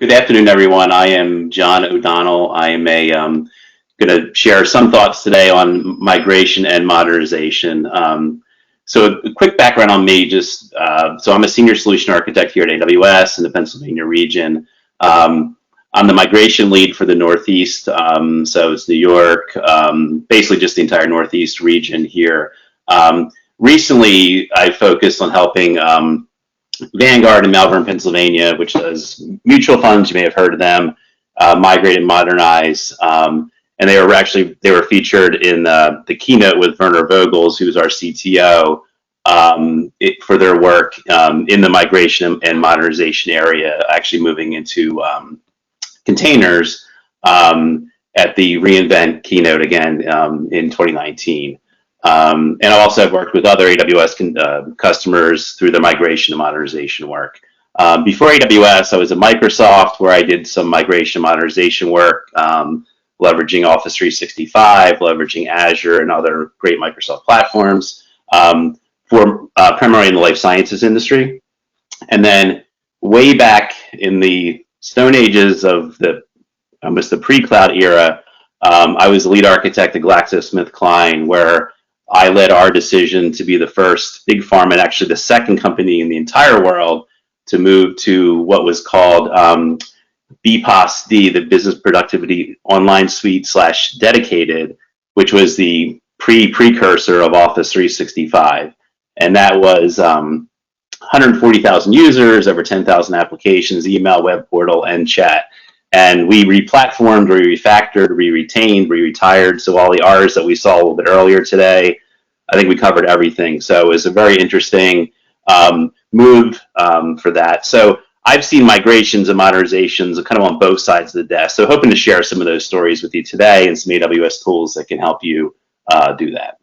Good afternoon, everyone. I am John O'Donnell. I am going to share some thoughts today on migration and modernization. So a quick background on me, so I'm a senior solution architect here at AWS in the Pennsylvania region. I'm the migration lead for the Northeast, so it's New York, basically just the entire Northeast region here. Recently, I focused on helping Vanguard in Malvern, Pennsylvania, which does mutual funds. You may have heard of them. Migrate and modernize, and they were featured in the keynote with Werner Vogels, who's our CTO, for their work in the migration and modernization area, actually moving into containers at the reInvent keynote again in 2019. And I also have worked with other AWS customers through the migration and modernization work. Before AWS, I was at Microsoft, where I did some migration modernization work, leveraging Office 365, leveraging Azure, and other great Microsoft platforms for primarily in the life sciences industry. And then way back in the Stone Ages of almost the pre-cloud era, I was the lead architect at GlaxoSmithKline, where I led our decision to be the first big pharma and actually the second company in the entire world to move to what was called BPOS-D, the Business Productivity Online Suite / Dedicated, which was the precursor of Office 365. And that was 140,000 users, over 10,000 applications, email, web portal, and chat. And we replatformed, we refactored, we retained, we retired. So all the R's that we saw a little bit earlier today, I think we covered everything. So it was a very interesting move for that. So I've seen migrations and modernizations kind of on both sides of the desk. So hoping to share some of those stories with you today and some AWS tools that can help you do that.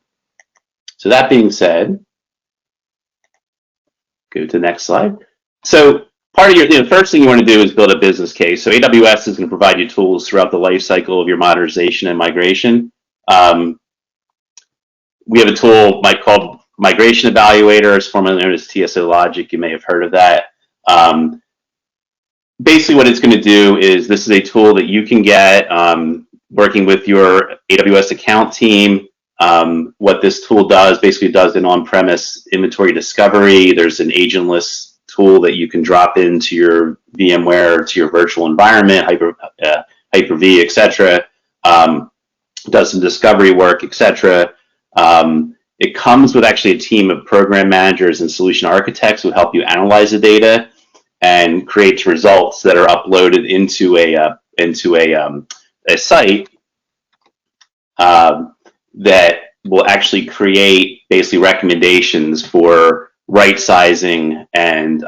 So that being said, go to the next slide. So part of your, first thing you want to do is build a business case. So AWS is going to provide you tools throughout the life cycle of your modernization and migration. We have a tool called Migration Evaluator, it's formerly known as TSOLogic. You may have heard of that. Basically what it's going to do is this is a tool that you can get working with your AWS account team. What this tool does, basically does an on-premise inventory discovery. There's an agentless tool that you can drop into your VMware, to your virtual environment, Hyper-V, etc. Does some discovery work, etc. It comes with actually a team of program managers and solution architects who help you analyze the data and creates results that are uploaded into a site that will actually create basically recommendations for right sizing and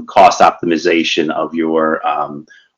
cost optimization of your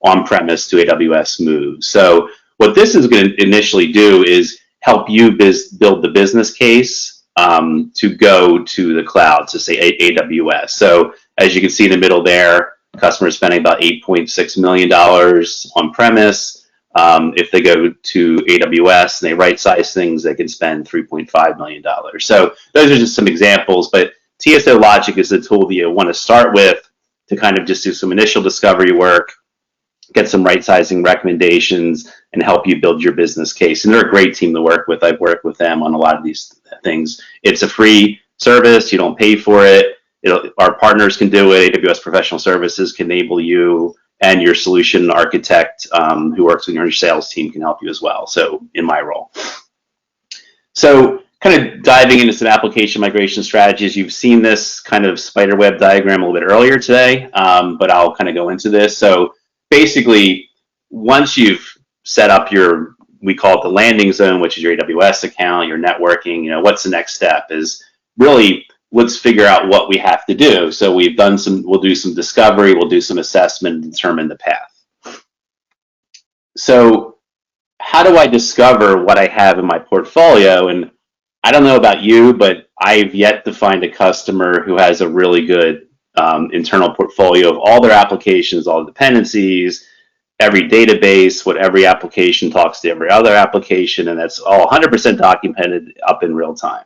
on-premise to AWS move. So what this is going to initially do is help you build the business case to go to the cloud, so say AWS. So as you can see in the middle there, customers spending about $8.6 million on premise. If they go to AWS and they right size things, they can spend $3.5 million. So those are just some examples, but TSOLogic is the tool that you want to start with to kind of just do some initial discovery work, get some right sizing recommendations, and help you build your business case. And they're a great team to work with. I've worked with them on a lot of these things. It's a free service. You don't pay for it. Our partners can do it. AWS Professional Services can enable you, and your solution architect who works with your sales team can help you as well. So in my role. So kind of diving into some application migration strategies. You've seen this kind of spider web diagram a little bit earlier today, but I'll kind of go into this. So basically, once you've set up your, we call it the landing zone, which is your AWS account, your networking, what's the next step is really, let's figure out what we have to do. So we'll do some discovery, we'll do some assessment and determine the path. So how do I discover what I have in my portfolio? And I don't know about you, but I've yet to find a customer who has a really good internal portfolio of all their applications, all the dependencies, every database, what every application talks to every other application, and that's all 100% documented up in real time.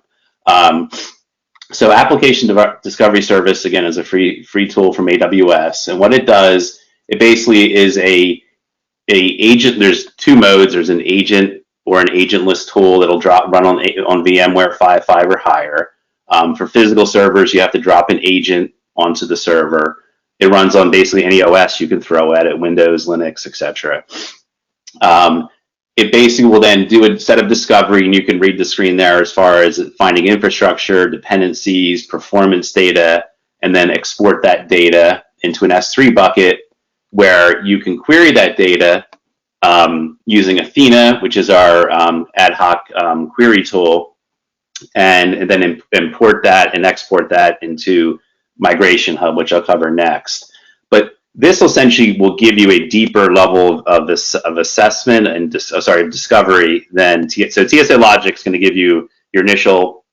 So Application Discovery Service, again, is a free tool from AWS, and what it does It basically is a agent. There's two modes. There's an agent or an agentless tool that'll run on VMware 5.5 or higher. For physical servers, you have to drop an agent onto the server. It runs on basically any OS you can throw at it, Windows, Linux, etc. It basically will then do a set of discovery, and you can read the screen there as far as finding infrastructure, dependencies, performance data, and then export that data into an S3 bucket where you can query that data using Athena, which is our ad hoc query tool, and then import that and export that into Migration Hub, which I'll cover next. But this essentially will give you a deeper level of assessment and discovery than so TSOLogic is going to give you your initial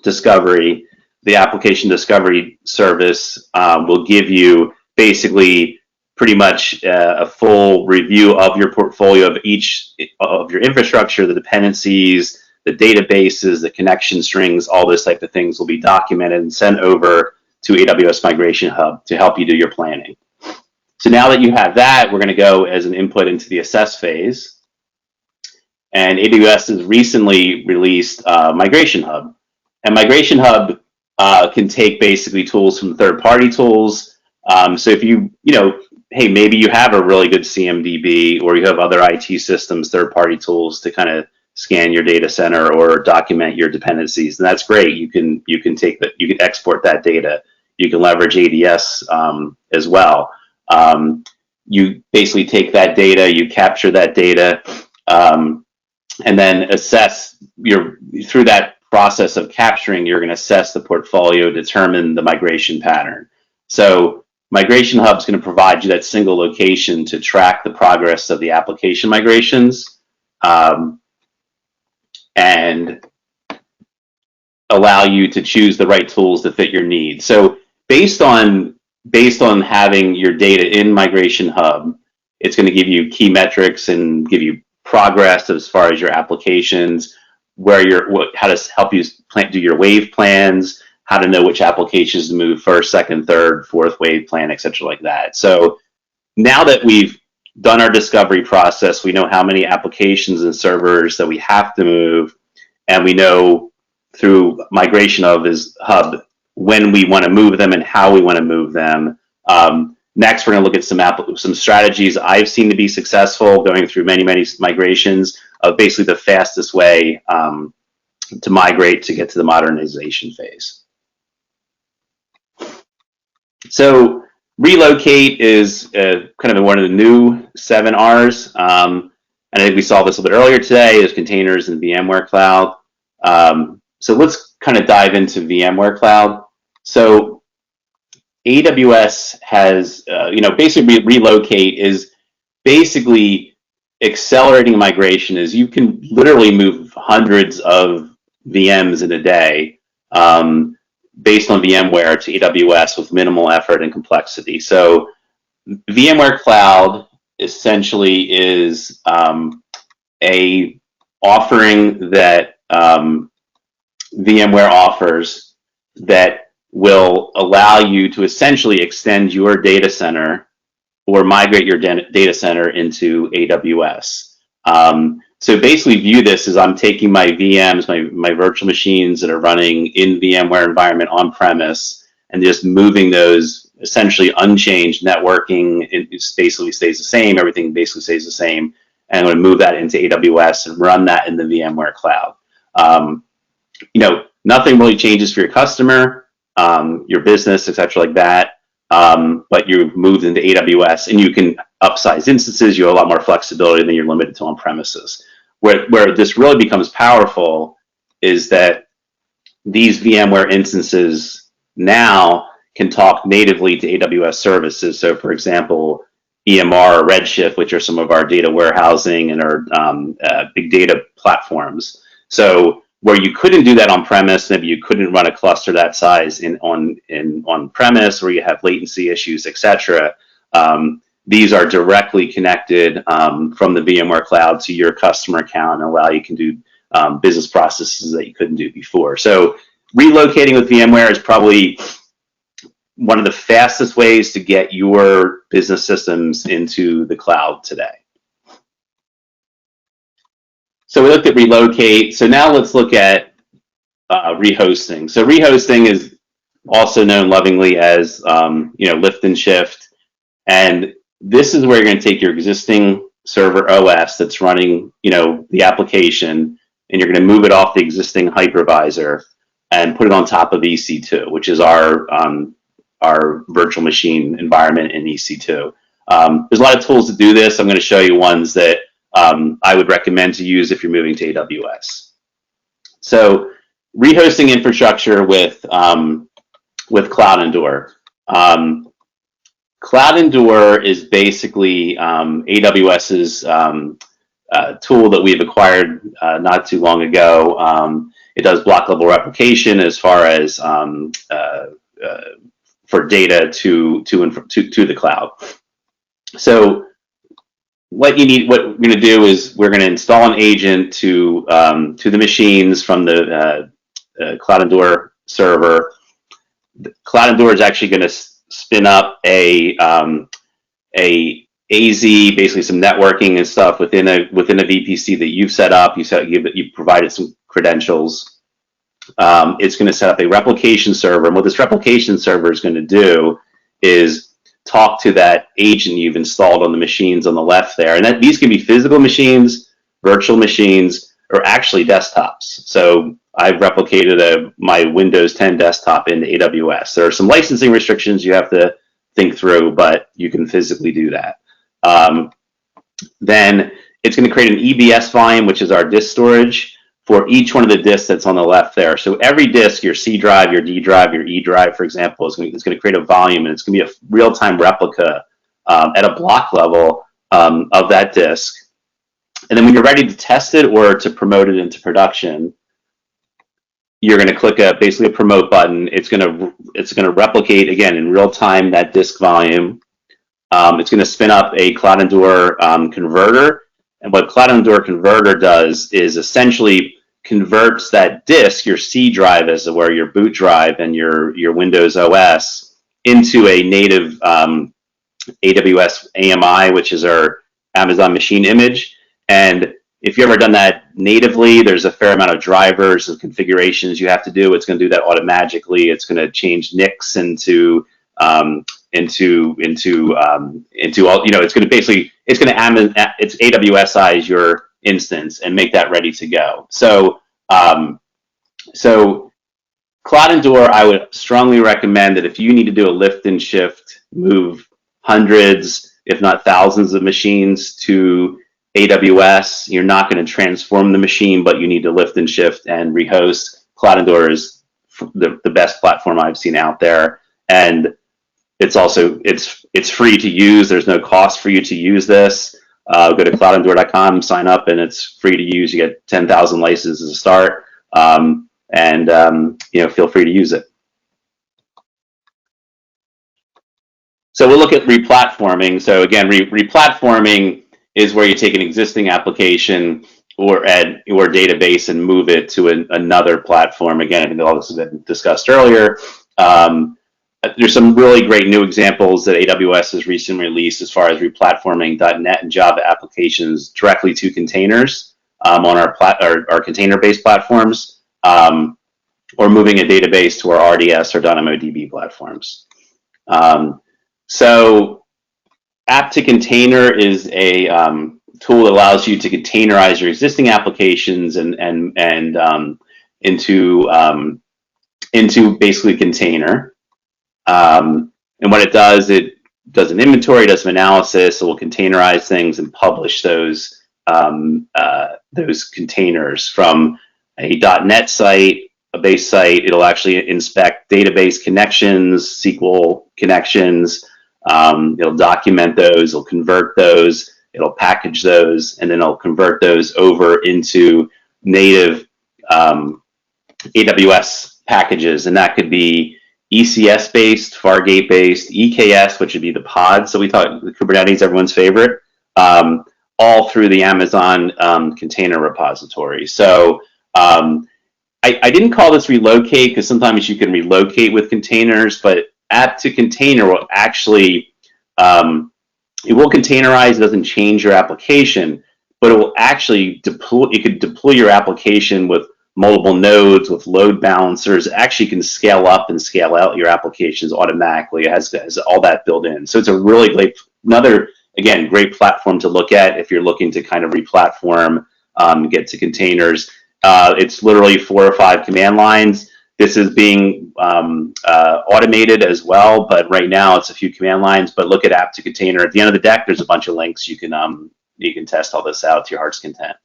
discovery. The application discovery service will give you basically pretty much a full review of your portfolio of each of your infrastructure, the dependencies, the databases, the connection strings, all those type of things will be documented and sent over to AWS Migration Hub to help you do your planning. So now that you have that, we're going to go as an input into the assess phase. And AWS has recently released Migration Hub. And Migration Hub can take basically tools from third-party tools. So if hey, maybe you have a really good CMDB, or you have other IT systems, third-party tools to kind of scan your data center or document your dependencies, and that's great. You can export that data. You can leverage ADS as well. You basically take that data, you capture that data, and then assess through that process of capturing, you're going to assess the portfolio, determine the migration pattern. So Migration Hub is going to provide you that single location to track the progress of the application migrations and allow you to choose the right tools to fit your needs. So based on having your data in Migration Hub, it's going to give you key metrics and give you progress as far as your applications, how to help you do your wave plans, how to know which applications to move first, second, third, fourth wave plan, etc. like that. So now that we've done our discovery process, we know how many applications and servers that we have to move, and we know through Migration Hub when we want to move them and how we want to move them. Next, we're going to look at some strategies I've seen to be successful going through many migrations of basically the fastest way to migrate to get to the modernization phase. So Relocate is kind of one of the new 7 R's. And I think we saw this a bit earlier today, is Containers and VMware Cloud. So let's kind of dive into VMware Cloud. So AWS has, basically Relocate is basically accelerating migration. Is you can literally move hundreds of VMs in a day based on VMware to AWS with minimal effort and complexity. So VMware Cloud essentially is a offering that VMware offers that will allow you to essentially extend your data center or migrate your data center into AWS. So basically view this as I'm taking my VMs, my virtual machines that are running in VMware environment on premise, and just moving those essentially unchanged. Networking, it basically stays the same, everything basically stays the same, and I'm going to move that into AWS and run that in the VMware Cloud. Nothing really changes for your customer, your business, etc. like that. But you've moved into AWS, and you can upsize instances. You have a lot more flexibility than you're limited to on premises. Where this really becomes powerful is that these VMware instances now can talk natively to AWS services. So, for example, EMR or Redshift, which are some of our data warehousing and our big data platforms. So where you couldn't do that on premise, maybe you couldn't run a cluster that size on premise, or you have latency issues, etc. These are directly connected from the VMware Cloud to your customer account and allow you can do business processes that you couldn't do before. So relocating with VMware is probably one of the fastest ways to get your business systems into the cloud today. So we looked at Relocate. So now let's look at rehosting. So rehosting is also known lovingly as lift and shift. And this is where you're going to take your existing server OS that's running the application, and you're going to move it off the existing hypervisor and put it on top of EC2, which is our virtual machine environment in EC2. There's a lot of tools to do this. I'm going to show you ones that I would recommend to use if you're moving to AWS. So rehosting infrastructure with CloudEndure. CloudEndure is basically AWS's tool that we've acquired not too long ago. It does block level replication as far as for data to the cloud. So what we're going to do is we're going to install an agent to the machines from the CloudEndure server. CloudEndure is actually going to spin up a AZ, basically some networking and stuff within a VPC that you've set up. You provided some credentials. It's going to set up a replication server, and what this replication server is going to do is talk to that agent you've installed on the machines on the left there. And these can be physical machines, virtual machines, or actually desktops. So I've replicated my Windows 10 desktop into AWS. There are some licensing restrictions you have to think through, but you can physically do that. Then it's going to create an EBS volume, which is our disk storage, for each one of the disks that's on the left there. So every disk, your C drive, your D drive, your E drive, for example, is going to create a volume, and it's going to be a real-time replica at a block level of that disk. And then when you're ready to test it or to promote it into production, you're going to click basically a promote button. It's going to replicate again in real time that disk volume. It's going to spin up a CloudEndure converter, and what CloudEndure converter does is essentially converts that disk, your C drive, as it were, your boot drive, and your Windows OS into a native AWS AMI, which is our Amazon machine image. And if you've ever done that natively, there's a fair amount of drivers and configurations you have to do. It's going to do that automatically. It's going to change NICs into all, it's going to basically, it's AWSize your instance and make that ready to go. So CloudEndure, I would strongly recommend that if you need to do a lift and shift, move hundreds, if not thousands of machines to AWS, you're not going to transform the machine, but you need to lift and shift and rehost. CloudEndure is the best platform I've seen out there, and it's also it's free to use. There's no cost for you to use this. Go to cloudendure.com, sign up, and it's free to use. You get 10,000 licenses to start, feel free to use it. So we'll look at replatforming. So again, replatforming is where you take an existing application or database and move it to another platform. Again, I think all this has been discussed earlier. There's some really great new examples that AWS has recently released as far as replatforming .NET and Java applications directly to containers on our container-based platforms, or moving a database to our RDS or DynamoDB platforms. So App to Container is a tool that allows you to containerize your existing applications and into basically container. And what it does an inventory, does some analysis, it will containerize things and publish those containers from a .NET site, a base site. It'll actually inspect database connections, SQL connections. It'll document those, it'll convert those, it'll package those, and then it'll convert those over into native AWS packages. And that could be ECS based, Fargate based, EKS, which would be the pods. So we thought Kubernetes, everyone's favorite, all through the Amazon container repository. So I didn't call this Relocate because sometimes you can relocate with containers, but app to container will actually, it will containerize, it doesn't change your application, but it will actually deploy, it could deploy your application with multiple nodes, with load balancers. It actually can scale up and scale out your applications automatically. It has all that built in. So it's a really great, another, again, great platform to look at if you're looking to kind of replatform, get to containers. It's literally 4 or 5 command lines. This is being automated as well, but right now it's a few command lines. But look at app to container. At the end of the deck, there's a bunch of links. You can test all this out to your heart's content.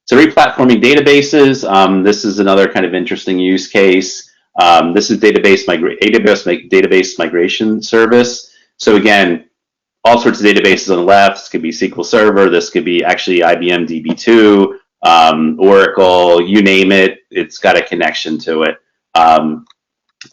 So replatforming databases. This is another kind of interesting use case. This is AWS database migration service. So again, all sorts of databases on the left. This could be SQL Server. This could be actually IBM DB2, Oracle, you name it. It's got a connection to it. And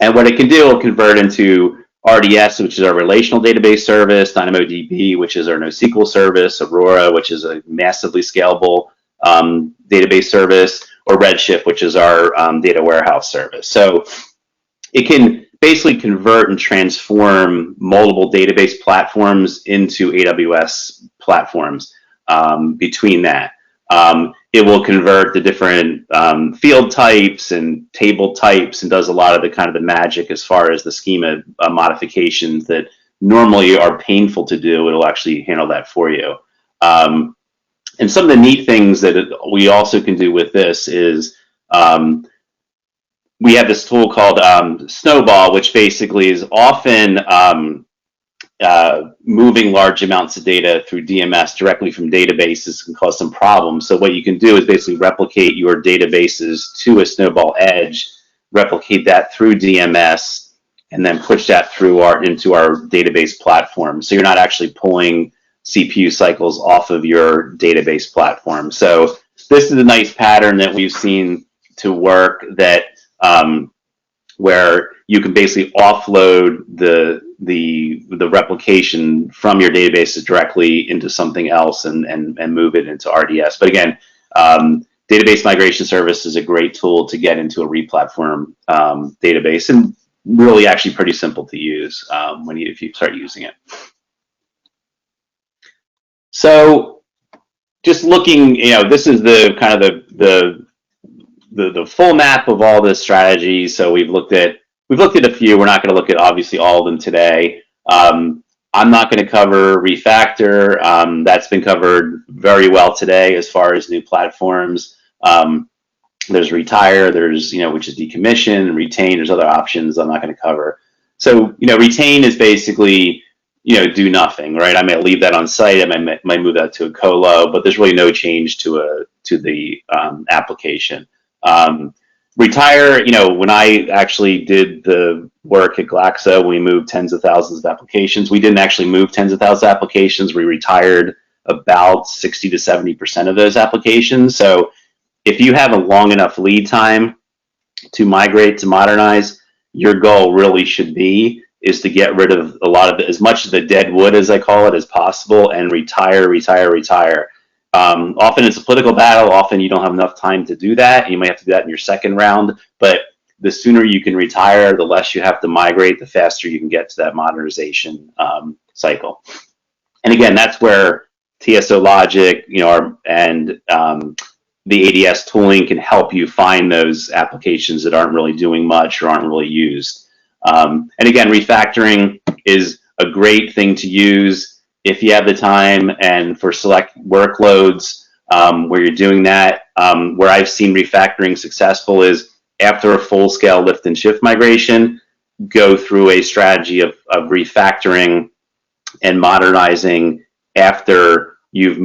what it can do, it'll convert into RDS, which is our relational database service, DynamoDB, which is our NoSQL service, Aurora, which is a massively scalable database service, or Redshift, which is our data warehouse service. So it can basically convert and transform multiple database platforms into AWS platforms between that. It will convert the different field types and table types and does a lot of the kind of the magic as far as the schema modifications that normally are painful to do. It'll actually handle that for you. And some of the neat things that we also can do with this is we have this tool called Snowball, which basically is often moving large amounts of data through DMS directly from databases can cause some problems. So what you can do is basically replicate your databases to a Snowball edge, replicate that through DMS, and then push that through into our database platform. So you're not actually pulling CPU cycles off of your database platform. So this is a nice pattern that we've seen to work, that where you can basically offload the replication from your databases directly into something else and move it into RDS. But again, database migration service is a great tool to get into a replatform database, and really actually pretty simple to use if you start using it. So just looking, this is the kind of the full map of all this strategy. So we've looked at a few. We're not going to look at obviously all of them today. I'm not going to cover refactor. That's been covered very well today as far as new platforms. There's retire. There's which is decommission, retain. There's other options I'm not going to cover. So retain is basically do nothing, right? I might leave that on site. I might move that to a colo, but there's really no change to the application. Retire, when I actually did the work at Glaxo, we moved tens of thousands of applications. We didn't actually move tens of thousands of applications. We retired about 60 to 70% of those applications. So if you have a long enough lead time to migrate, to modernize, your goal really should be is to get rid of a lot of as much of the dead wood, as I call it, as possible, and retire. Often it's a political battle. Often you don't have enough time to do that. You might have to do that in your second round, but the sooner you can retire, the less you have to migrate, the faster you can get to that modernization cycle. And again, that's where TSOLogic, and the ADS tooling can help you find those applications that aren't really doing much or aren't really used. And again, refactoring is a great thing to use if you have the time, and for select workloads where you're doing that. Where I've seen refactoring successful is after a full-scale lift and shift migration, go through a strategy of refactoring and modernizing after you've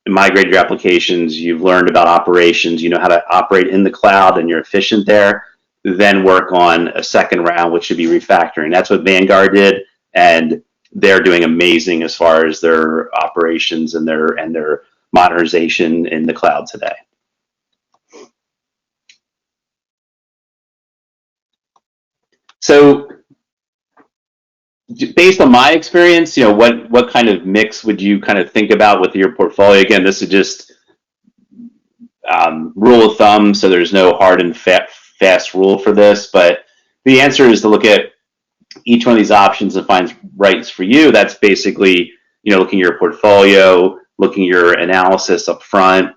migrated your applications, you've learned about operations, you know how to operate in the cloud, and you're efficient there. Then work on a second round, which should be refactoring. That's what Vanguard did, and they're doing amazing as far as their operations and their modernization in the cloud today. So based on my experience, what kind of mix would you kind of think about with your portfolio? Again, this is just rule of thumb, so there's no hard and fast rule for this, but the answer is to look at each one of these options and find rights for you. That's basically, looking at your portfolio, looking at your analysis up front.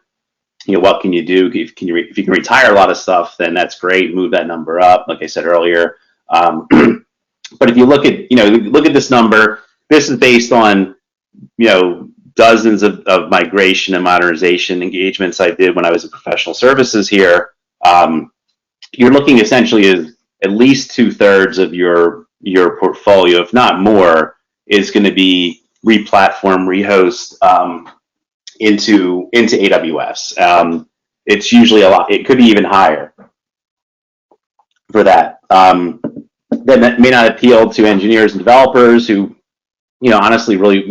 What can you do? If you can retire a lot of stuff, then that's great. Move that number up, like I said earlier. But if you look at this number, this is based on dozens of migration and modernization engagements I did when I was in professional services here. You're looking essentially at least 2/3 of your portfolio, if not more, is going to be replatform, rehost into AWS. It's usually a lot. It could be even higher for that. That may not appeal to engineers and developers who, honestly, really,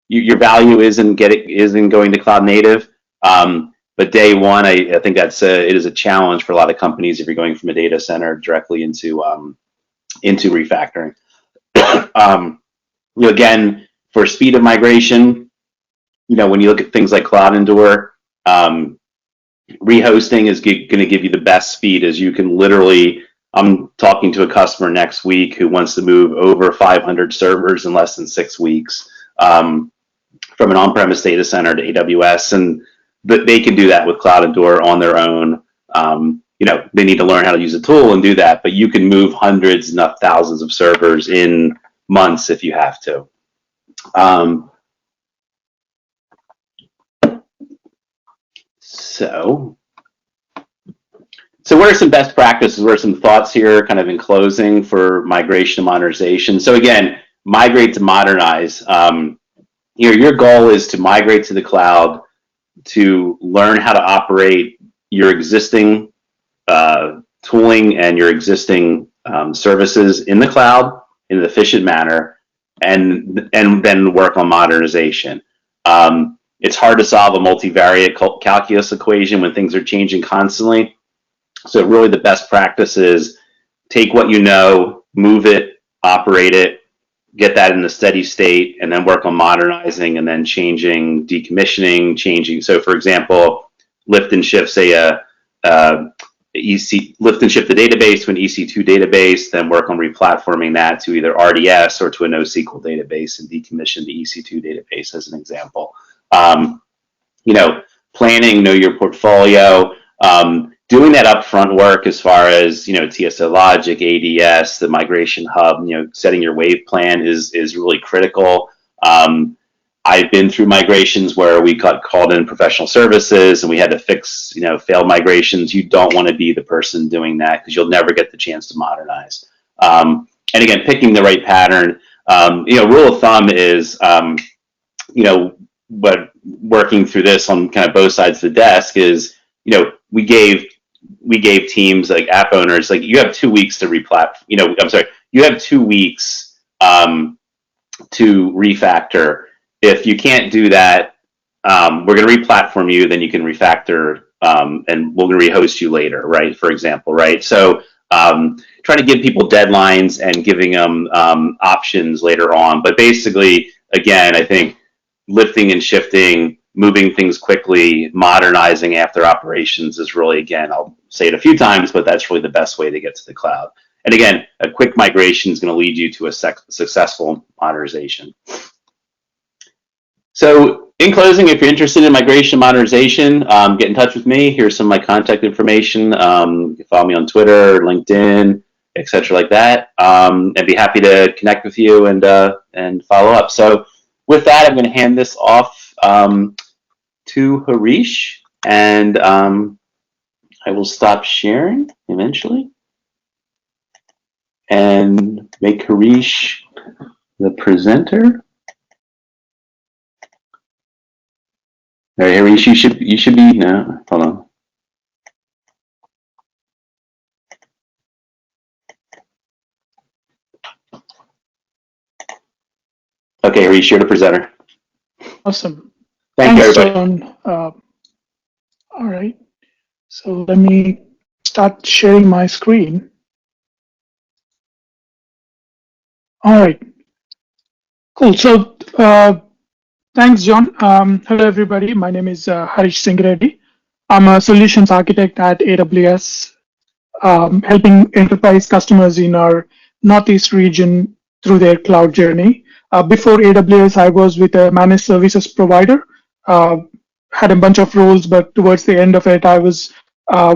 your value isn't going to cloud native. But day one, I think it is a challenge for a lot of companies if you're going from a data center directly into refactoring. Again, for speed of migration, when you look at things like CloudEndure, rehosting is going to give you the best speed, as you can literally. I'm talking to a customer next week who wants to move over 500 servers in less than 6 weeks from an on-premise data center to AWS, and they can do that with CloudEndure on their own. They need to learn how to use a tool and do that, but you can move hundreds, not thousands of servers in months if you have to. So what are some best practices? What are some thoughts here kind of in closing for migration and modernization? So again, migrate to modernize. Your goal is to migrate to the cloud, to learn how to operate your existing tooling and your existing services in the cloud in an efficient manner, and then work on modernization. It's hard to solve a multivariate calculus equation when things are changing constantly. So really the best practice is take what you know, move it, operate it, get that in the steady state, and then work on modernizing and then changing, decommissioning, changing. So for example, lift and shift, say lift and shift the database to an EC2 database, then work on replatforming that to either RDS or to a NoSQL database and decommission the EC2 database as an example. Planning, know your portfolio, doing that upfront work as far as, TSOLogic, ADS, the migration hub, setting your wave plan is really critical. I've been through migrations where we got called in professional services and we had to fix, failed migrations. You don't want to be the person doing that because you'll never get the chance to modernize. And again, picking the right pattern. Rule of thumb is, but working through this on kind of both sides of the desk is, we gave teams like app owners, like you have 2 weeks to you have 2 weeks to refactor. If you can't do that, we're going to replatform you, then you can refactor, and we're going to rehost you later, right? For example, right? So try to give people deadlines and giving them options later on. But basically, again, I think lifting and shifting, moving things quickly, modernizing after operations is really, again, I'll say it a few times, but that's really the best way to get to the cloud. And again, a quick migration is going to lead you to a successful modernization. So in closing, if you're interested in migration modernization, get in touch with me. Here's some of my contact information. You can follow me on Twitter, LinkedIn, etc., like that. I'd be happy to connect with you and follow up. So with that, I'm going to hand this off to Harish, and I will stop sharing eventually and make Harish the presenter. All right, Harish, you should be no. Hold on. Okay, Harish, you're the presenter. Awesome. Thank you, everybody. John. All right. So let me start sharing my screen. All right. Cool. So thanks, John. Hello, everybody. My name is Harish Singh Reddy. I'm a solutions architect at AWS helping enterprise customers in our Northeast region through their cloud journey. Before AWS, I was with a managed services provider, uh, had a bunch of roles, but towards the end of it, I was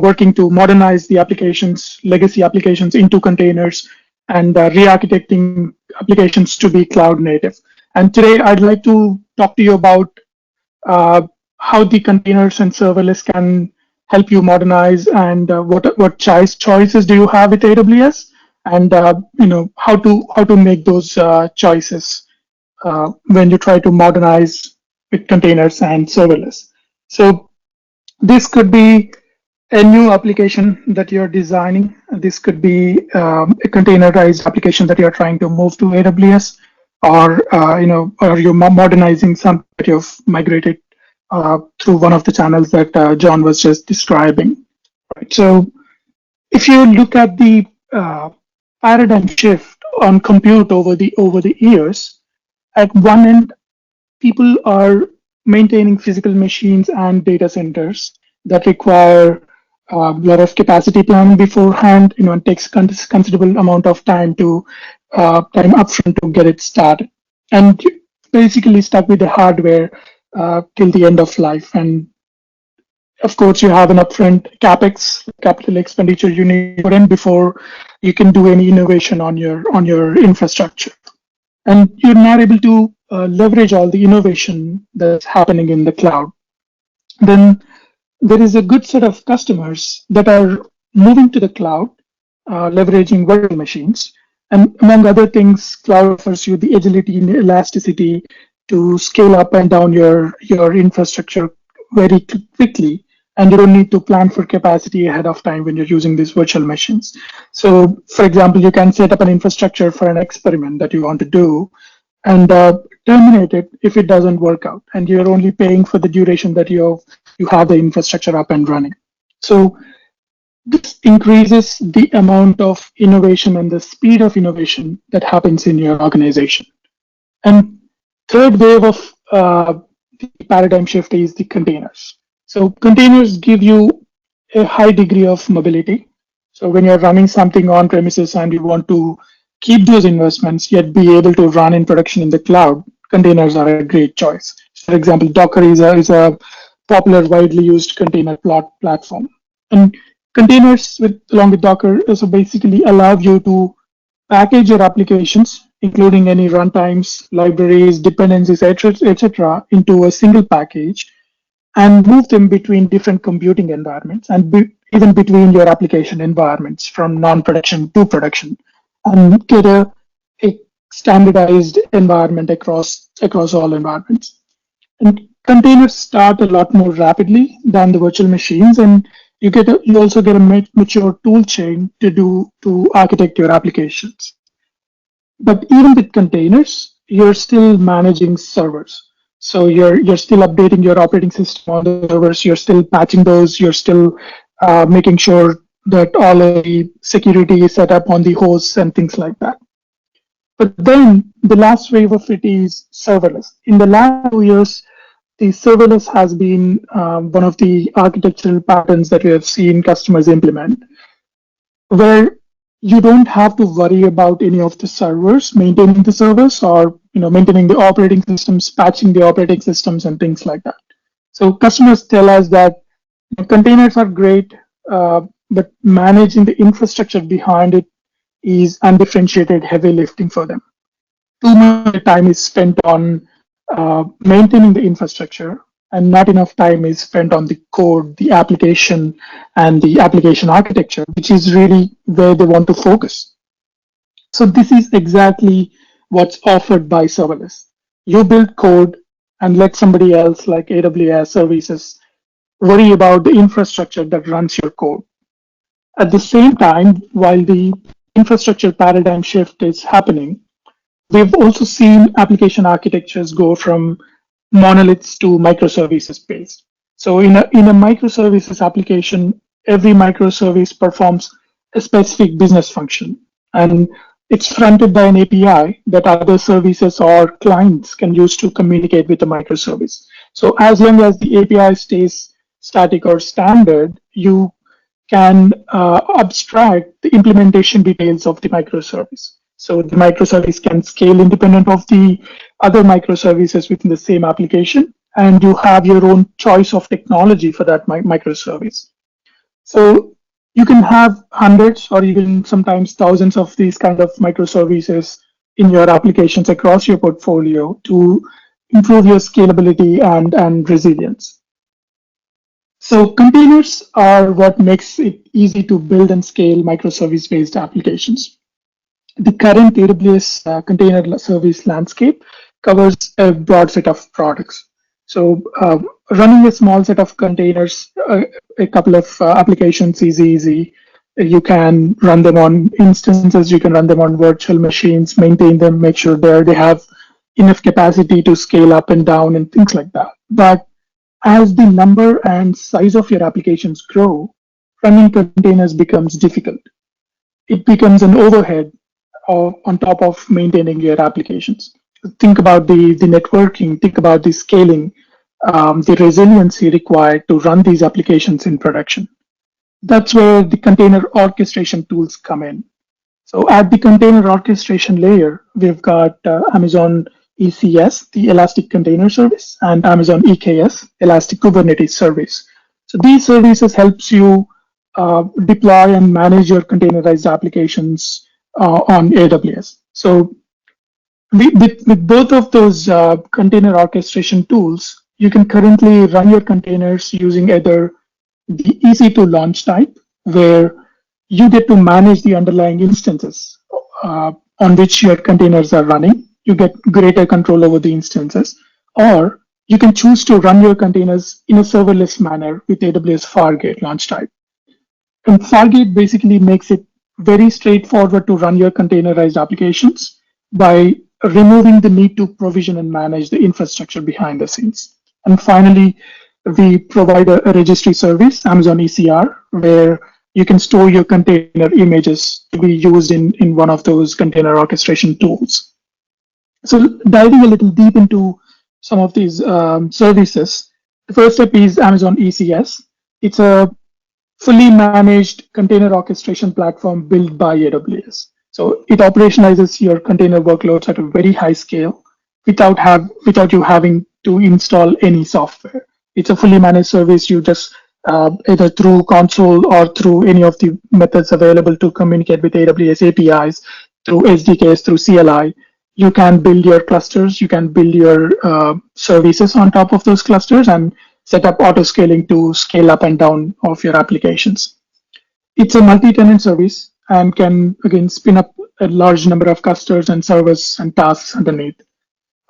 working to modernize the applications, legacy applications into containers and re-architecting applications to be cloud native. And today, I'd like to talk to you about uh, how the containers and serverless can help you modernize, and what choices do you have with AWS, and how to make those choices when you try to modernize with containers and serverless. So this could be a new application that you're designing. This could be a containerized application that you're trying to move to AWS, or you're modernizing something that you've migrated through one of the channels that John was just describing. Right. So if you look at the paradigm shift on compute over the years, at one end, people are maintaining physical machines and data centers that require a lot of capacity planning beforehand. And takes considerable amount of time upfront to get it started, and you're basically stuck with the hardware till the end of life. And of course, you have an upfront capex, capital expenditure you need to put in before you can do any innovation on your infrastructure, and you're not able to leverage all the innovation that's happening in the cloud. Then there is a good set of customers that are moving to the cloud, leveraging virtual machines. And among other things, cloud offers you the agility and elasticity to scale up and down your infrastructure very quickly. And you don't need to plan for capacity ahead of time when you're using these virtual machines. So, for example, you can set up an infrastructure for an experiment that you want to do, and terminate it if it doesn't work out, and you're only paying for the duration that you have the infrastructure up and running. So this increases the amount of innovation and the speed of innovation that happens in your organization. And third wave of the paradigm shift is the containers. So containers give you a high degree of mobility. So when you're running something on premises and you want to keep those investments yet be able to run in production in the cloud, containers are a great choice. For example, Docker is a popular, widely used container platform. And containers along with Docker also basically allow you to package your applications, including any runtimes, libraries, dependencies, etc., into a single package, and move them between different computing environments, and even between your application environments from non-production to production, and get a standardized environment across all environments. And containers start a lot more rapidly than the virtual machines, and you also get a mature tool chain to architect your applications. But even with containers, you're still managing servers. So you're still updating your operating system on the servers. You're still patching those. You're still making sure that all of the security is set up on the hosts and things like that. But then the last wave of it is serverless. In the last 2 years, the serverless has been one of the architectural patterns that we have seen customers implement, where you don't have to worry about any of the servers, maintaining the servers, or maintaining the operating systems, patching the operating systems, and things like that. So customers tell us that containers are great, but managing the infrastructure behind it is undifferentiated heavy lifting for them. Too much time is spent on maintaining the infrastructure, and not enough time is spent on the code, the application, and the application architecture, which is really where they want to focus. So this is exactly what's offered by serverless. You build code and let somebody else, like AWS services, worry about the infrastructure that runs your code. At the same time, while the infrastructure paradigm shift is happening, we've also seen application architectures go from monoliths to microservices based. So in a microservices application, every microservice performs a specific business function, and it's fronted by an API that other services or clients can use to communicate with the microservice. So as long as the API stays static or standard, you can abstract the implementation details of the microservice. So the microservice can scale independent of the other microservices within the same application, and you have your own choice of technology for that microservice. So you can have hundreds or even sometimes thousands of these kind of microservices in your applications across your portfolio to improve your scalability and resilience. So containers are what makes it easy to build and scale microservice-based applications. The current AWS container service landscape covers a broad set of products. So running a small set of containers, a couple of applications is easy. You can run them on instances, you can run them on virtual machines, maintain them, make sure they have enough capacity to scale up and down and things like that. But as the number and size of your applications grow, running containers becomes difficult. It becomes an overhead on top of maintaining your applications. Think about the networking, think about the scaling, the resiliency required to run these applications in production. That's where the container orchestration tools come in. So at the container orchestration layer, we've got Amazon ECS, the Elastic Container Service, and Amazon EKS, Elastic Kubernetes Service. So these services helps you deploy and manage your containerized applications on AWS. So with both of those container orchestration tools, you can currently run your containers using either the easy to launch type, where you get to manage the underlying instances on which your containers are running. You get greater control over the instances, or you can choose to run your containers in a serverless manner with AWS Fargate launch type. And Fargate basically makes it very straightforward to run your containerized applications by removing the need to provision and manage the infrastructure behind the scenes. And finally, we provide a registry service, Amazon ECR, where you can store your container images to be used in one of those container orchestration tools. So diving a little deep into some of these services, the first step is Amazon ECS. It's a fully managed container orchestration platform built by AWS. So it operationalizes your container workloads at a very high scale without you having to install any software. It's a fully managed service. You just either through console or through any of the methods available to communicate with AWS APIs, through SDKs, through CLI, you can build your clusters, you can build your services on top of those clusters and set up auto scaling to scale up and down of your applications. It's a multi-tenant service and can again spin up a large number of clusters and servers and tasks underneath.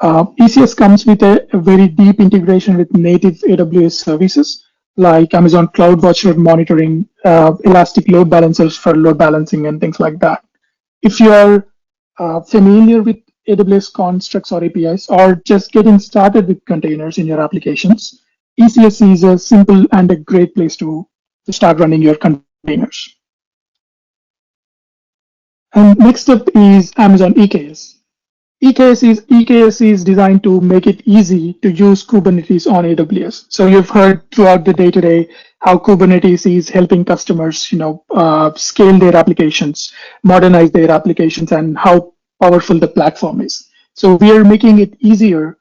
ECS comes with a very deep integration with native AWS services like Amazon CloudWatch monitoring, Elastic load balancers for load balancing, and things like that. If you are familiar with AWS constructs or APIs, or just getting started with containers in your applications, ECS is a simple and a great place to start running your containers. And next up is Amazon EKS. EKS is designed to make it easy to use Kubernetes on AWS. So you've heard throughout the day today how Kubernetes is helping customers, scale their applications, modernize their applications, and how powerful the platform is. So we are making it easier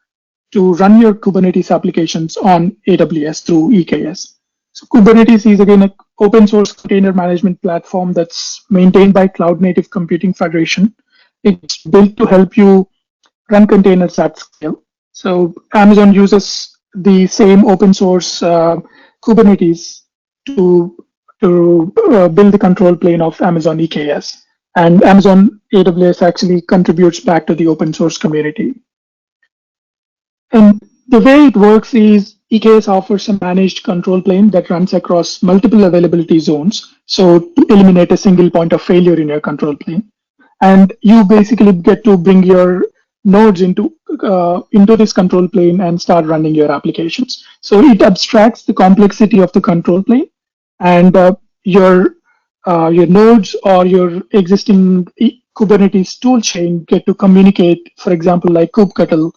to run your Kubernetes applications on AWS through EKS. So Kubernetes is again an open source container management platform that's maintained by Cloud Native Computing Federation. It's built to help you run containers at scale. So Amazon uses the same open source Kubernetes to build the control plane of Amazon EKS. And Amazon AWS actually contributes back to the open source community. And the way it works is EKS offers a managed control plane that runs across multiple availability zones. So to eliminate a single point of failure in your control plane. And you basically get to bring your nodes into this control plane and start running your applications. So it abstracts the complexity of the control plane, and your nodes or your existing Kubernetes toolchain get to communicate, for example, like kubectl,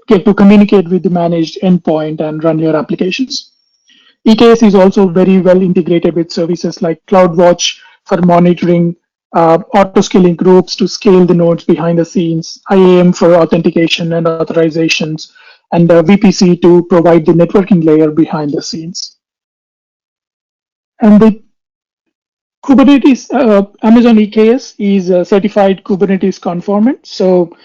get to communicate with the managed endpoint and run your applications. EKS is also very well integrated with services like CloudWatch for monitoring, auto-scaling groups to scale the nodes behind the scenes, IAM for authentication and authorizations, and VPC to provide the networking layer behind the scenes. And the Kubernetes, Amazon EKS is certified Kubernetes conformant. So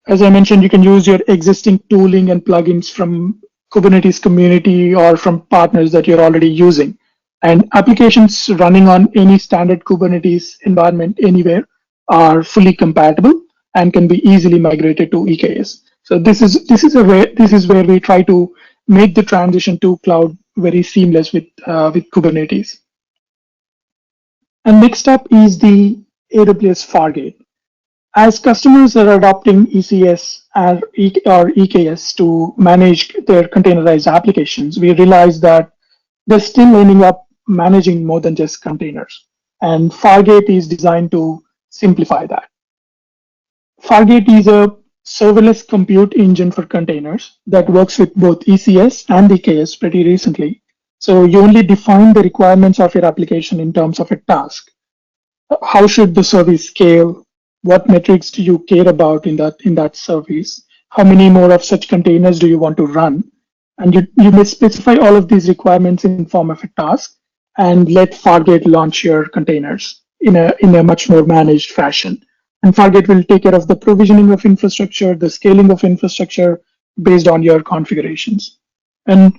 as I mentioned, you can use your existing tooling and plugins from Kubernetes community or from partners that you're already using. And applications running on any standard Kubernetes environment anywhere are fully compatible and can be easily migrated to EKS. So this is where we try to make the transition to cloud very seamless with Kubernetes. And next up is the AWS Fargate. As customers are adopting ECS or EKS to manage their containerized applications, we realize that they're still ending up managing more than just containers. And Fargate is designed to simplify that. Fargate is a serverless compute engine for containers that works with both ECS and EKS pretty recently. So you only define the requirements of your application in terms of a task. How should the service scale? What metrics do you care about in that service? How many more of such containers do you want to run? And you may specify all of these requirements in form of a task and let Fargate launch your containers in a much more managed fashion. And Fargate will take care of the provisioning of infrastructure, the scaling of infrastructure based on your configurations. And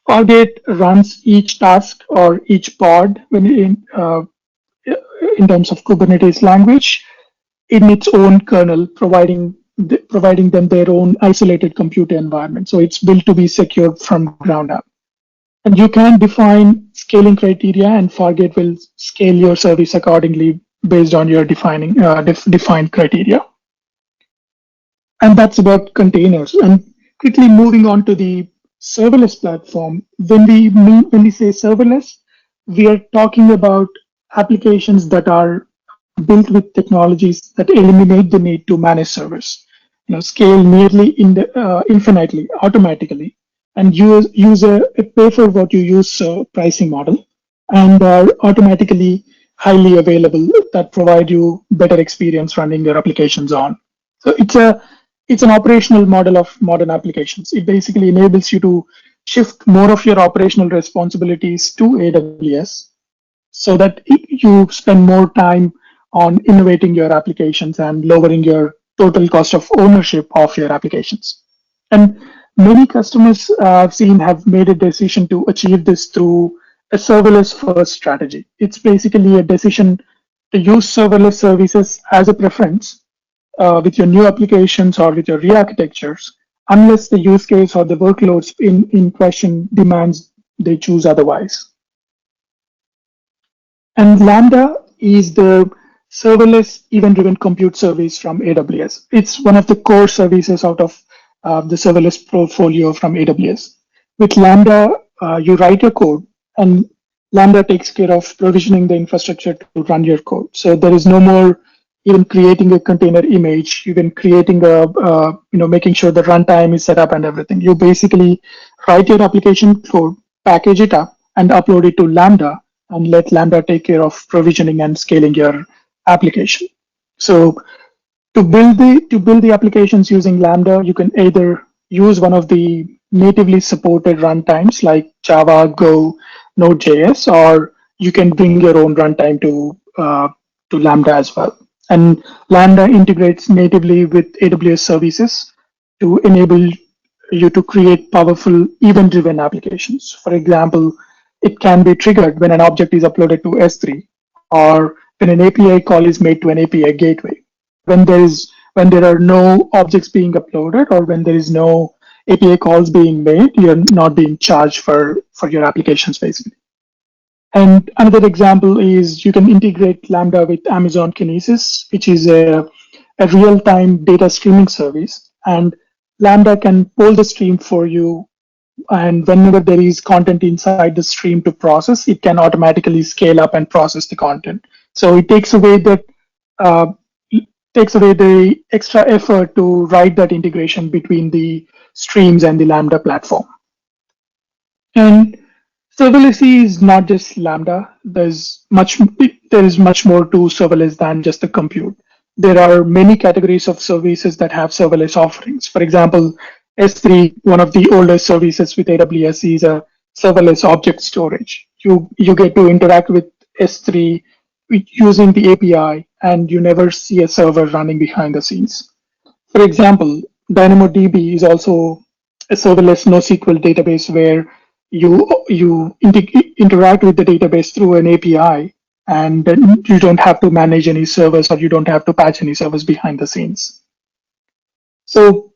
Fargate runs each task or each pod in terms of Kubernetes language in its own kernel, providing them their own isolated compute environment. So it's built to be secured from ground up. And you can define scaling criteria, and Fargate will scale your service accordingly based on your defined criteria. And that's about containers. And quickly moving on to the serverless platform, when we say serverless, we are talking about applications that are built with technologies that eliminate the need to manage servers, scale nearly infinitely automatically, and use a pay for what you use pricing model, and are automatically highly available that provide you better experience running your applications on. So it's an operational model of modern applications. It basically enables you to shift more of your operational responsibilities to AWS so that you spend more time on innovating your applications and lowering your total cost of ownership of your applications. And many customers I've seen have made a decision to achieve this through a serverless first strategy. It's basically a decision to use serverless services as a preference with your new applications or with your re-architectures, unless the use case or the workloads in question demands they choose otherwise. And Lambda is the serverless event-driven compute service from AWS. It's one of the core services out of the serverless portfolio from AWS. With Lambda, you write your code, and Lambda takes care of provisioning the infrastructure to run your code. So there is no more even creating a container image, even creating making sure the runtime is set up and everything. You basically write your application code, package it up, and upload it to Lambda, and let Lambda take care of provisioning and scaling your application. So to build the applications using Lambda, you can either use one of the natively supported runtimes like Java, Go, Node.js, or you can bring your own runtime to Lambda as well. And Lambda integrates natively with AWS services to enable you to create powerful event-driven applications. For example, it can be triggered when an object is uploaded to S3, or when an API call is made to an API gateway. When there are no objects being uploaded, or when there is no API calls being made, you're not being charged for your applications basically. And another example is you can integrate Lambda with Amazon Kinesis, which is a real-time data streaming service. And Lambda can pull the stream for you, and whenever there is content inside the stream to process, it can automatically scale up and process the content. So it takes away the extra effort to write that integration between the streams and the Lambda platform. And Serverless is not just Lambda. There is much more to serverless than just the compute. There are many categories of services that have serverless offerings. For example, S3, one of the oldest services with AWS, is a serverless object storage. You get to interact with S3 using the API, and you never see a server running behind the scenes. For example, DynamoDB is also a serverless NoSQL database where you interact with the database through an API, and then you don't have to manage any servers or you don't have to patch any servers behind the scenes. So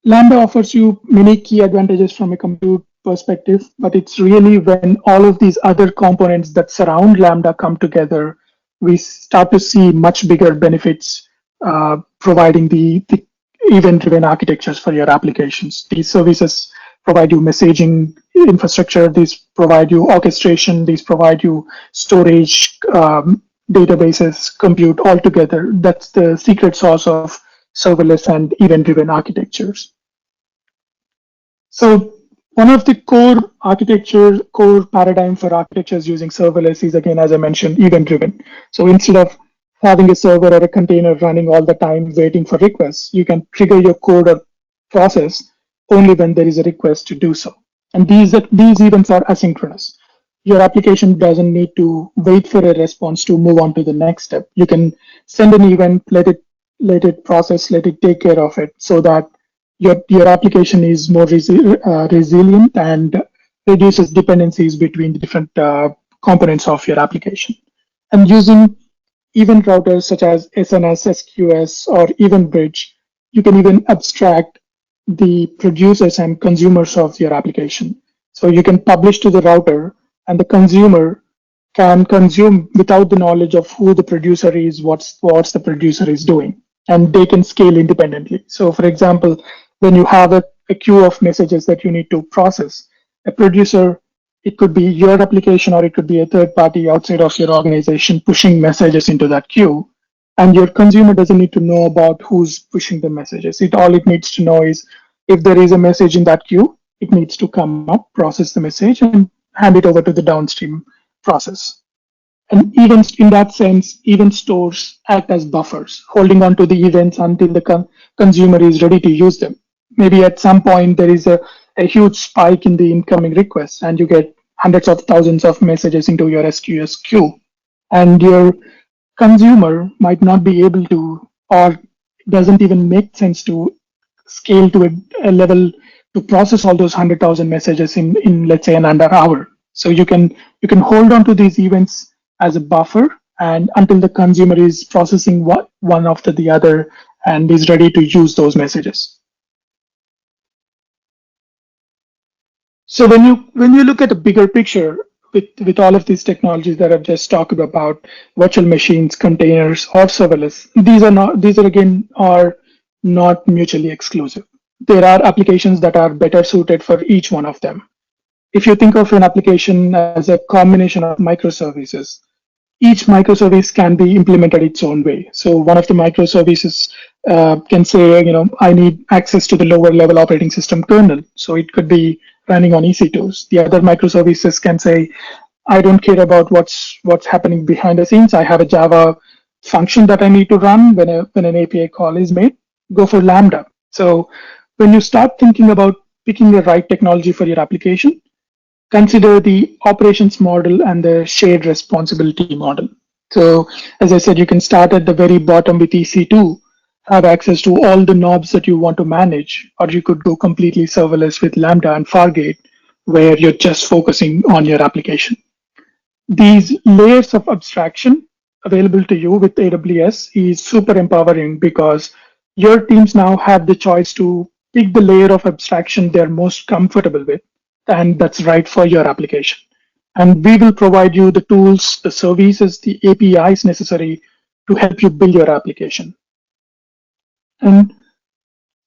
Lambda offers you many key advantages from a compute perspective, but it's really when all of these other components that surround Lambda come together, we start to see much bigger benefits, providing the event-driven architectures for your applications. These services provide you messaging infrastructure, these provide you orchestration, these provide you storage, databases, compute all together. That's the secret sauce of serverless and event-driven architectures. So one of the core paradigm for architectures using serverless is, again, as I mentioned, event-driven. So instead of having a server or a container running all the time waiting for requests, you can trigger your code or process only when there is a request to do so. And these events are asynchronous. Your application doesn't need to wait for a response to move on to the next step. You can send an event, let it process, let it take care of it, so that your application is more resilient and reduces dependencies between the different components of your application. And using event routers such as SNS, SQS, or EventBridge, you can even abstract the producers and consumers of your application. So you can publish to the router, and the consumer can consume without the knowledge of who the producer is, what's the producer is doing, and they can scale independently. So, for example, when you have a queue of messages that you need to process, a producer, it could be your application or it could be a third party outside of your organization pushing messages into that queue. And your consumer doesn't need to know about who's pushing the messages. All it needs to know is if there is a message in that queue, it needs to come up, process the message, and hand it over to the downstream process. And even in that sense, event stores act as buffers, holding on to the events until the consumer is ready to use them. Maybe at some point there is a huge spike in the incoming requests, and you get hundreds of thousands of messages into your SQS queue. And your consumer might not be able to, or doesn't even make sense to scale to a level to process all those 100,000 messages in let's say an under hour. So you can hold on to these events as a buffer, and until the consumer is processing one after the other and is ready to use those messages. So when you look at the bigger picture with all of these technologies that I've just talked about, virtual machines, containers, or serverless, these are not mutually exclusive. There are applications that are better suited for each one of them. If you think of an application as a combination of microservices, each microservice can be implemented its own way. So one of the microservices can say, I need access to the lower level operating system kernel. So it could be running on EC2s. The other microservices can say, I don't care about what's happening behind the scenes. I have a Java function that I need to run when an API call is made. Go for Lambda. So when you start thinking about picking the right technology for your application, consider the operations model and the shared responsibility model. So as I said, you can start at the very bottom with EC2, have access to all the knobs that you want to manage, or you could go completely serverless with Lambda and Fargate, where you're just focusing on your application. These layers of abstraction available to you with AWS is super empowering because your teams now have the choice to pick the layer of abstraction they're most comfortable with, and that's right for your application. And we will provide you the tools, the services, the APIs necessary to help you build your application. And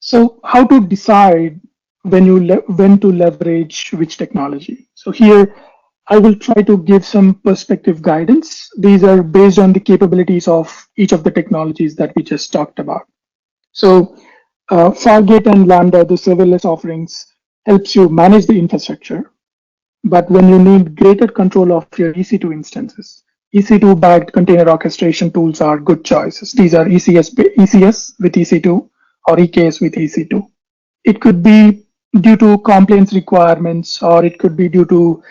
so how to decide when to leverage which technology? So here, I will try to give some perspective guidance. These are based on the capabilities of each of the technologies that we just talked about. So Fargate and Lambda, the serverless offerings, helps you manage the infrastructure. But when you need greater control of your EC2 instances, EC2 backed container orchestration tools are good choices. These are ECS with EC2 or EKS with EC2. It could be due to compliance requirements, or it could be due to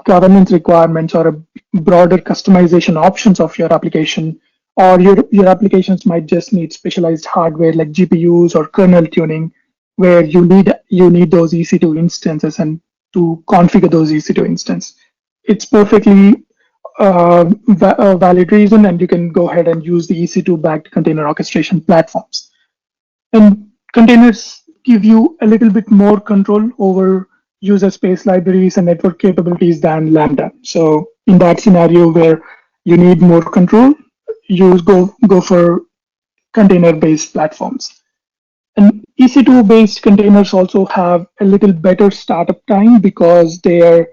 governance requirements, or a broader customization options of your application, or your applications might just need specialized hardware like GPUs or kernel tuning, where you need those EC2 instances and to configure those EC2 instances. It's perfectly a valid reason, and you can go ahead and use the EC2 backed container orchestration platforms. And containers give you a little bit more control over user space libraries and network capabilities than Lambda. So in that scenario where you need more control, you go for container-based platforms. And EC2 based containers also have a little better startup time because they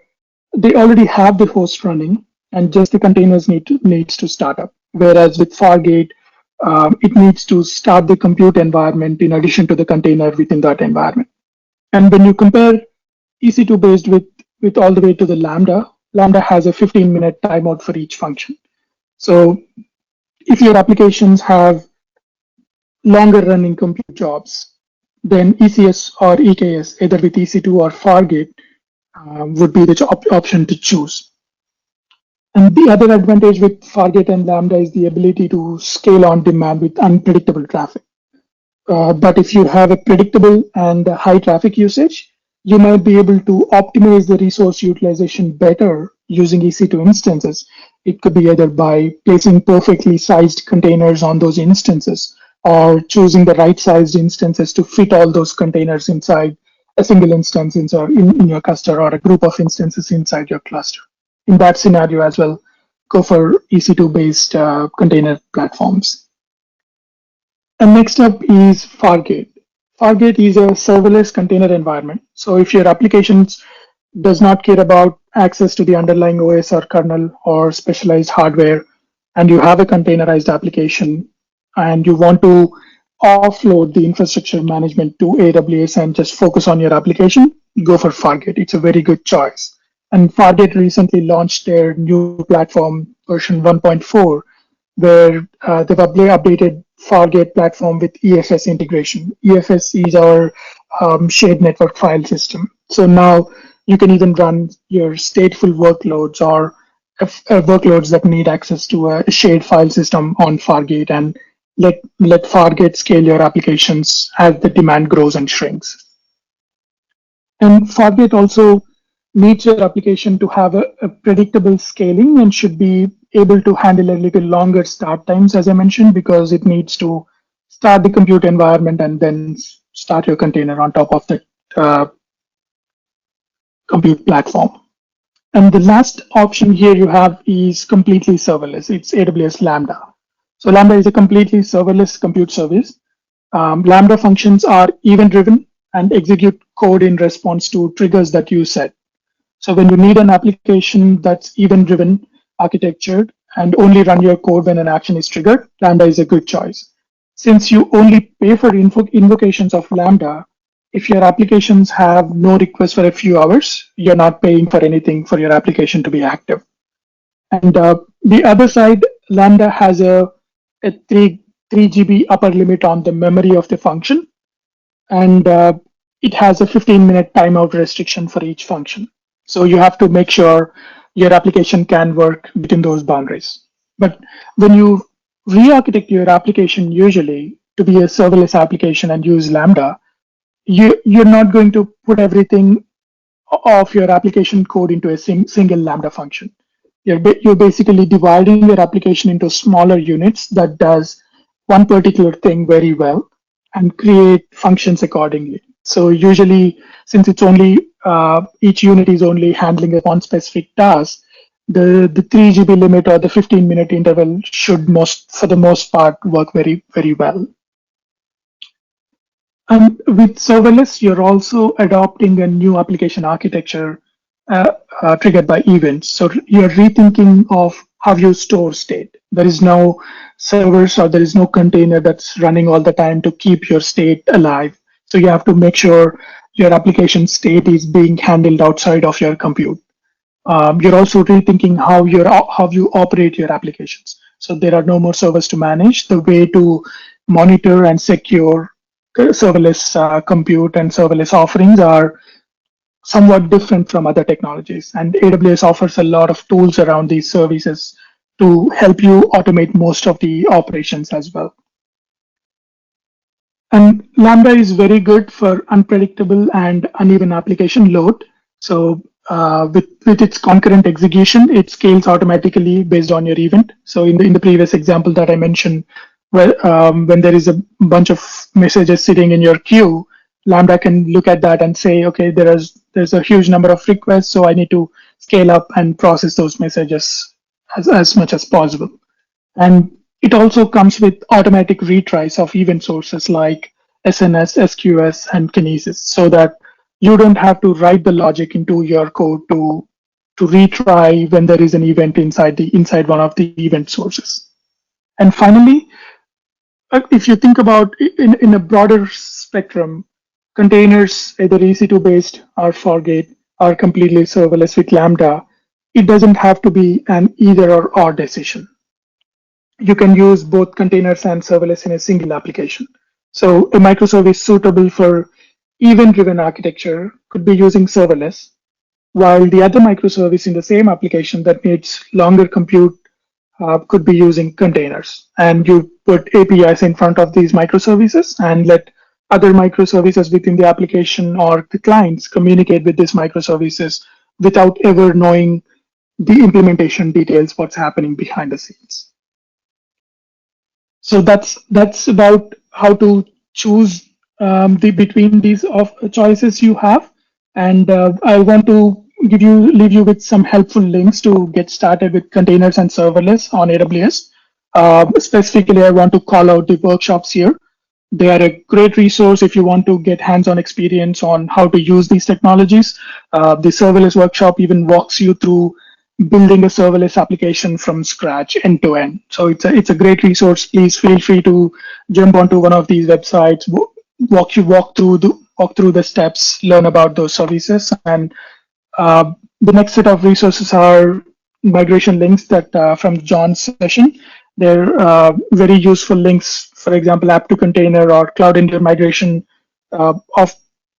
already have the host running, and just the containers needs to start up. Whereas with Fargate, it needs to start the compute environment in addition to the container within that environment. And when you compare EC2 based with all the way to the Lambda, Lambda has a 15-minute timeout for each function. So if your applications have longer running compute jobs, then ECS or EKS, either with EC2 or Fargate, would be the option to choose. And the other advantage with Fargate and Lambda is the ability to scale on demand with unpredictable traffic. But if you have a predictable and high traffic usage, you might be able to optimize the resource utilization better using EC2 instances. It could be either by placing perfectly sized containers on those instances, or choosing the right sized instances to fit all those containers inside a single instance in your cluster, or a group of instances inside your cluster. In that scenario as well, go for EC2 based container platforms. And next up is Fargate. Fargate is a serverless container environment. So if your applications does not care about access to the underlying OS or kernel or specialized hardware, and you have a containerized application and you want to offload the infrastructure management to AWS and just focus on your application, go for Fargate. It's a very good choice. And Fargate recently launched their new platform version 1.4, where they've updated Fargate platform with EFS integration. EFS is our shared network file system. So now you can even run your stateful workloads or workloads that need access to a shared file system on Fargate, and let Fargate scale your applications as the demand grows and shrinks. And Fargate also needs your application to have a predictable scaling and should be able to handle a little longer start times, as I mentioned, because it needs to start the compute environment and then start your container on top of the compute platform. And the last option here you have is completely serverless. It's AWS Lambda. So Lambda is a completely serverless compute service. Lambda functions are event-driven and execute code in response to triggers that you set. So when you need an application that's event-driven, architectured, and only run your code when an action is triggered, Lambda is a good choice. Since you only pay for invocations of Lambda, if your applications have no requests for a few hours, you're not paying for anything for your application to be active. And the other side, Lambda has a 3 GB upper limit on the memory of the function, and it has a 15-minute timeout restriction for each function. So you have to make sure your application can work within those boundaries. But when you re-architect your application usually to be a serverless application and use Lambda, you're not going to put everything of your application code into a single Lambda function. You're basically dividing your application into smaller units that does one particular thing very well and create functions accordingly. So usually, since it's only each unit is only handling one specific task, the 3 GB limit or the 15-minute interval should for the most part, work very, very well. And with serverless, you're also adopting a new application architecture triggered by events. So you're rethinking of how you store state. There is no servers or there is no container that's running all the time to keep your state alive. So you have to make sure your application state is being handled outside of your compute. you're also rethinking how you operate your applications. So there are no more servers to manage. The way to monitor and secure serverless compute and serverless offerings are somewhat different from other technologies. And AWS offers a lot of tools around these services to help you automate most of the operations as well. And Lambda is very good for unpredictable and uneven application load. So with its concurrent execution, it scales automatically based on your event. So in the previous example that I mentioned, where when there is a bunch of messages sitting in your queue, Lambda can look at that and say, okay, there's a huge number of requests, so I need to scale up and process those messages as much as possible. And it also comes with automatic retries of event sources like SNS, SQS, and Kinesis, so that you don't have to write the logic into your code to retry when there is an event inside one of the event sources. And finally, if you think about in a broader spectrum, containers, either EC2 based or Fargate, are completely serverless with Lambda. It doesn't have to be an either or decision. You can use both containers and serverless in a single application. So a microservice suitable for event-driven architecture could be using serverless, while the other microservice in the same application that needs longer compute could be using containers. And you put APIs in front of these microservices and let other microservices within the application or the clients communicate with these microservices without ever knowing the implementation details, what's happening behind the scenes. So that's about how to choose between these of choices you have. And I want to leave you with some helpful links to get started with containers and serverless on AWS. Specifically, I want to call out the workshops here. They are a great resource if you want to get hands-on experience on how to use these technologies. The serverless workshop even walks you through building a serverless application from scratch end to end. So it's a great resource. Please feel free to jump onto one of these websites, walk through the steps, learn about those services. And the next set of resources are migration links that from John's session. They're very useful links. For example, app to container or CloudEndure migration. Of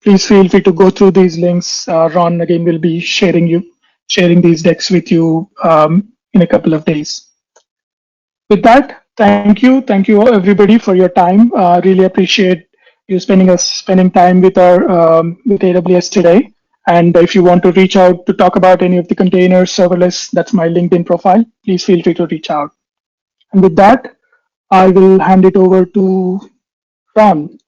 Please feel free to go through these links. Ron again will be sharing these decks with you in a couple of days. With that, thank you everybody for your time. Really appreciate you spending time with our with AWS today. And if you want to reach out to talk about any of the containers, serverless, that's my LinkedIn profile. Please feel free to reach out. And with that, I will hand it over to Ron.